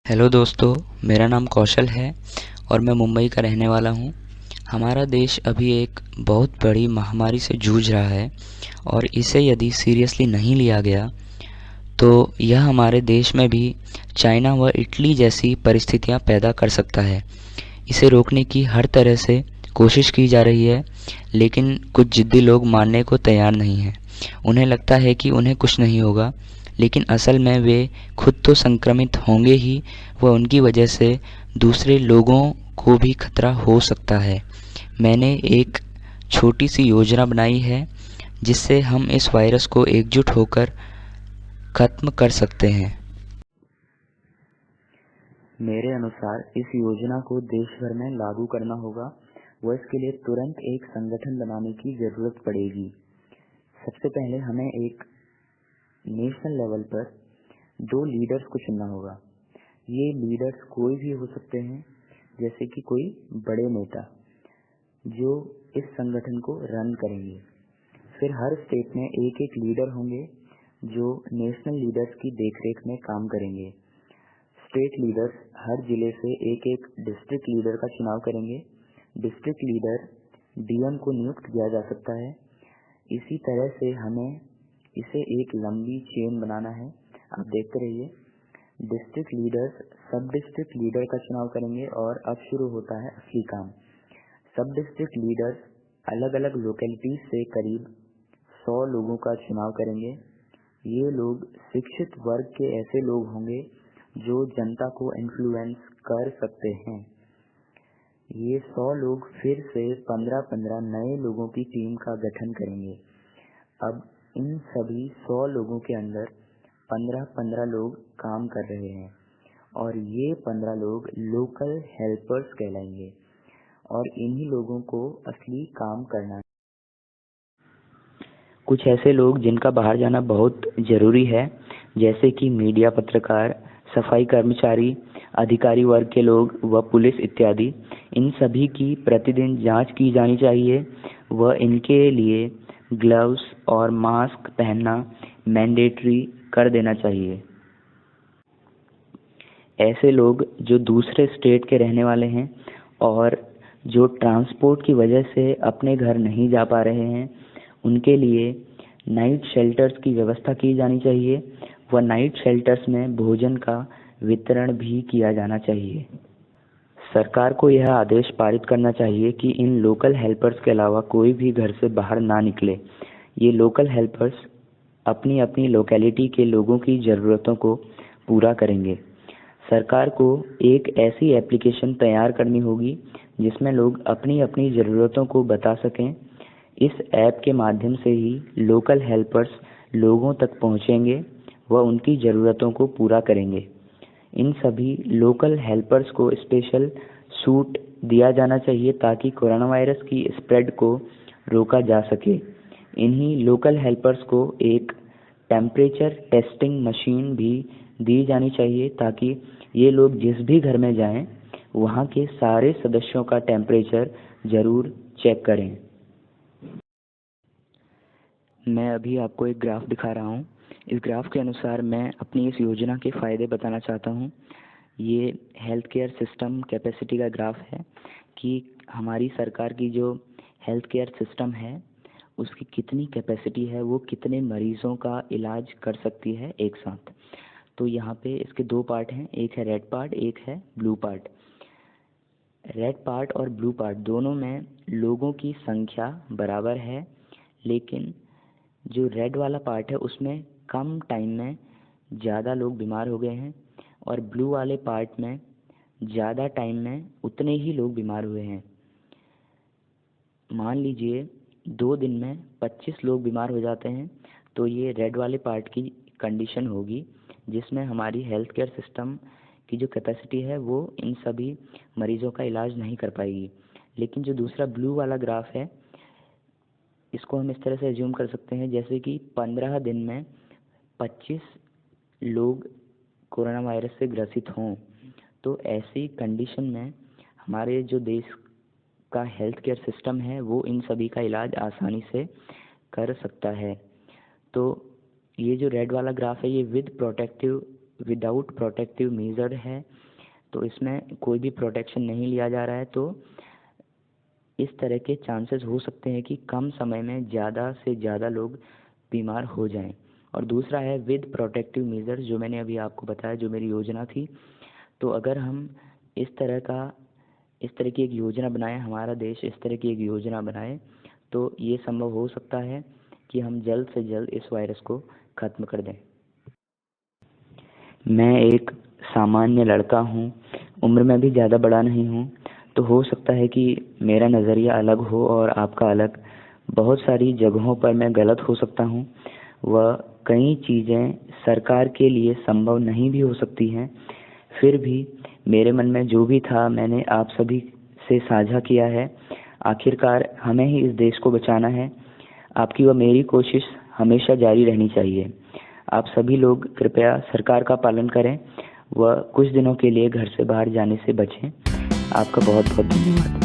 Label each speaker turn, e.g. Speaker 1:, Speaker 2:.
Speaker 1: Hello दोस्तों, मेरा नाम कौशल है और मैं मुंबई का रहने वाला हूँ। हमारा देश अभी एक बहुत बड़ी महामारी से जूझ रहा है और इसे यदि सीरियसली नहीं लिया गया तो यह हमारे देश में भी चाइना व इटली जैसी परिस्थितियाँ पैदा कर सकता है। इसे रोकने की हर तरह से कोशिश की जा रही है, लेकिन कुछ ज़िद्दी लोग मानने को तैयार नहीं हैं। उन्हें लगता है कि उन्हें कुछ नहीं होगा, लेकिन असल में वे खुद तो संक्रमित होंगे ही व उनकी वजह से दूसरे लोगों को भी खतरा हो सकता है। मैंने एक छोटी सी योजना बनाई है जिससे हम इस वायरस को एकजुट होकर ख़त्म कर सकते हैं। मेरे अनुसार इस योजना को देश भर में लागू करना होगा व इसके लिए तुरंत एक संगठन बनाने की ज़रूरत पड़ेगी। सबसे पहले हमें एक नेशनल लेवल पर 2 लीडर्स को चुनना होगा। ये लीडर्स कोई भी हो सकते हैं, जैसे कि कोई बड़े नेता जो इस संगठन को रन करेंगे। फिर हर स्टेट में एक एक लीडर होंगे जो नेशनल लीडर्स की देखरेख में काम करेंगे। स्टेट लीडर्स हर जिले से एक एक डिस्ट्रिक्ट लीडर का चुनाव करेंगे। डिस्ट्रिक्ट लीडर डीएम को नियुक्त किया जा सकता है। इसी तरह से हमें इसे एक लंबी चेन बनाना है। आप देखते रहिए। डिस्ट्रिक्ट लीडर्स सब डिस्ट्रिक्ट लीडर का चुनाव करेंगे और अब शुरू होता है असली काम। सब डिस्ट्रिक्ट लीडर्स अलग अलग लोकेलिटीज से करीब 100 लोगों का चुनाव करेंगे। ये लोग शिक्षित वर्ग के ऐसे लोग होंगे जो जनता को इन्फ्लुएंस कर सकते हैं। ये 100 लोग फिर से 15-15 नए लोगों की टीम का गठन करेंगे। अब इन सभी 100 लोगों के अंदर 15-15 लोग काम कर रहे हैं और ये 15 लोग लोकल हेल्पर्स कहलाएंगे और इन्हीं लोगों को असली काम करना है। कुछ ऐसे लोग जिनका बाहर जाना बहुत ज़रूरी है, जैसे कि मीडिया, पत्रकार, सफाई कर्मचारी, अधिकारी वर्ग के लोग व पुलिस इत्यादि। इन सभी की प्रतिदिन जांच की जानी चाहिए व इनके लिए ग्लव्स और मास्क पहनना मैंडेटरी कर देना चाहिए। ऐसे लोग जो दूसरे स्टेट के रहने वाले हैं और जो ट्रांसपोर्ट की वजह से अपने घर नहीं जा पा रहे हैं, उनके लिए नाइट शेल्टर्स की व्यवस्था की जानी चाहिए व नाइट शेल्टर्स में भोजन का वितरण भी किया जाना चाहिए। सरकार को यह आदेश पारित करना चाहिए कि इन लोकल हेल्पर्स के अलावा कोई भी घर से बाहर ना निकले। ये लोकल हेल्पर्स अपनी अपनी लोकेलिटी के लोगों की ज़रूरतों को पूरा करेंगे। सरकार को एक ऐसी एप्लीकेशन तैयार करनी होगी जिसमें लोग अपनी अपनी ज़रूरतों को बता सकें। इस ऐप के माध्यम से ही लोकल हेल्पर्स लोगों तक पहुंचेंगे व उनकी ज़रूरतों को पूरा करेंगे। इन सभी लोकल हेल्पर्स को स्पेशल सूट दिया जाना चाहिए ताकि कोरोना वायरस की स्प्रेड को रोका जा सके। इन्हीं लोकल हेल्पर्स को एक टेम्परेचर टेस्टिंग मशीन भी दी जानी चाहिए ताकि ये लोग जिस भी घर में जाएं, वहाँ के सारे सदस्यों का टेम्परेचर ज़रूर चेक करें। मैं अभी आपको एक ग्राफ दिखा रहा हूँ। इस ग्राफ के अनुसार मैं अपनी इस योजना के फ़ायदे बताना चाहता हूँ। ये हेल्थ केयर सिस्टम कैपेसिटी का ग्राफ है कि हमारी सरकार की जो हेल्थ केयर सिस्टम है उसकी कितनी कैपेसिटी है, वो कितने मरीज़ों का इलाज कर सकती है एक साथ। तो यहाँ पे इसके 2 पार्ट हैं, एक है रेड पार्ट, एक है ब्लू पार्ट। रेड पार्ट और ब्लू पार्ट दोनों में लोगों की संख्या बराबर है, लेकिन जो रेड वाला पार्ट है उसमें कम टाइम में ज़्यादा लोग बीमार हो गए हैं और ब्लू वाले पार्ट में ज़्यादा टाइम में उतने ही लोग बीमार हुए हैं। मान लीजिए 2 दिन में 25 लोग बीमार हो जाते हैं, तो ये रेड वाले पार्ट की कंडीशन होगी जिसमें हमारी हेल्थ केयर सिस्टम की जो कैपेसिटी है वो इन सभी मरीज़ों का इलाज नहीं कर पाएगी। लेकिन जो दूसरा ब्लू वाला ग्राफ है, इसको हम इस तरह से एज्यूम कर सकते हैं जैसे कि 15 दिन में 25 लोग कोरोना वायरस से ग्रसित हों। तो ऐसी कंडीशन में हमारे जो देश का हेल्थ केयर सिस्टम है वो इन सभी का इलाज आसानी से कर सकता है। तो ये जो रेड वाला ग्राफ है ये with protective without protective measure है, तो इसमें कोई भी प्रोटेक्शन नहीं लिया जा रहा है, तो इस तरह के चांसेस हो सकते हैं कि कम समय में ज़्यादा से ज़्यादा लोग बीमार हो जाएं। और दूसरा है विद प्रोटेक्टिव मेजर, जो मैंने अभी आपको बताया, जो मेरी योजना थी। तो अगर हम इस तरह की एक योजना बनाए, हमारा देश इस तरह की एक योजना बनाए, तो ये संभव हो सकता है कि हम जल्द से जल्द इस वायरस को ख़त्म कर दें। मैं एक सामान्य लड़का हूँ, उम्र में भी ज़्यादा बड़ा नहीं हूँ, तो हो सकता है कि मेरा नज़रिया अलग हो और आपका अलग। बहुत सारी जगहों पर मैं गलत हो सकता हूँ, वह कई चीज़ें सरकार के लिए संभव नहीं भी हो सकती हैं। फिर भी मेरे मन में जो भी था मैंने आप सभी से साझा किया है। आखिरकार हमें ही इस देश को बचाना है। आपकी व मेरी कोशिश हमेशा जारी रहनी चाहिए। आप सभी लोग कृपया सरकार का पालन करें व कुछ दिनों के लिए घर से बाहर जाने से बचें। आपका बहुत बहुत धन्यवाद।